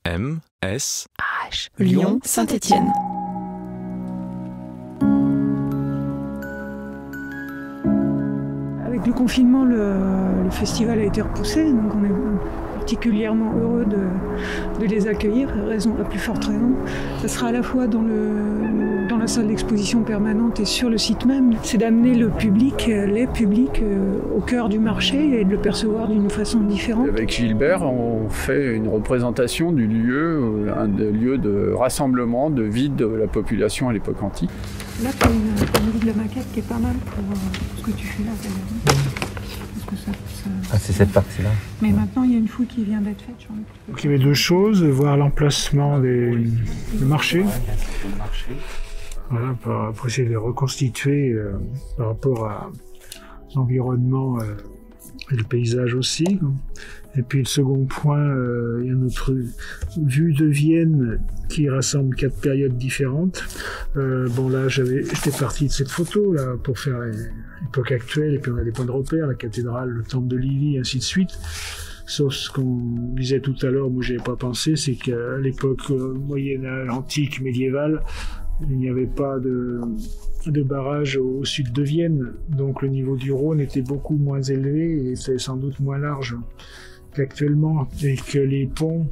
M-S H. Lyon, Saint-Étienne. Avec le confinement, le festival a été repoussé, donc on est particulièrement heureux de les accueillir, à plus forte raison. Ça sera à la fois dans la salle d'exposition permanente et sur le site même. C'est d'amener les publics au cœur du marché et de le percevoir d'une façon différente. Avec Gilbert, on fait une représentation du lieu, un lieu de rassemblement, de vie de la population à l'époque antique. Là, tu as une vue de la maquette qui est pas mal pour ce que tu fais là, d'ailleurs. Ah, c'est cette partie-là. Mais maintenant, il y a une fouille qui vient d'être faite. Donc, il y avait deux choses, voir l'emplacement du marché, voilà, pour essayer de les reconstituer par rapport à l'environnement et le paysage aussi. Et puis le second point, il y a notre vue de Vienne qui rassemble 4 périodes différentes. Bon là, j'étais parti de cette photo là pour faire l'époque actuelle, et puis on a des points de repère, la cathédrale, le temple de Livy, ainsi de suite. Sauf ce qu'on disait tout à l'heure, moi j'avais pas pensé, c'est qu'à l'époque Moyen-Âge, antique, médiévale, il n'y avait pas de barrage au sud de Vienne, donc le niveau du Rhône était beaucoup moins élevé et c'est sans doute moins large qu'actuellement, et que les ponts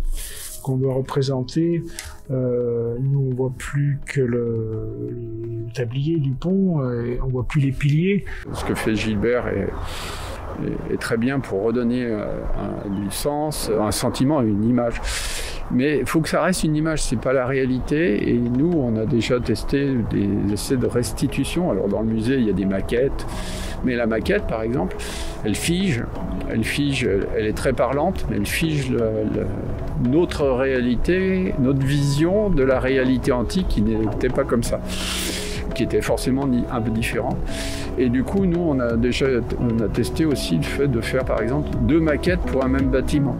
qu'on doit représenter, nous on voit plus que le tablier du pont, et on voit plus les piliers. Ce que fait Gilbert est très bien pour redonner du sens, un sentiment, une image. Mais il faut que ça reste une image, c'est pas la réalité. Et nous, on a déjà testé des essais de restitution. Alors dans le musée, il y a des maquettes. Mais la maquette, par exemple, elle fige, elle est très parlante, mais elle fige notre réalité, notre vision de la réalité antique qui n'était pas comme ça, qui était forcément un peu différent. Et du coup, nous, on a testé aussi le fait de faire, par exemple, 2 maquettes pour un même bâtiment.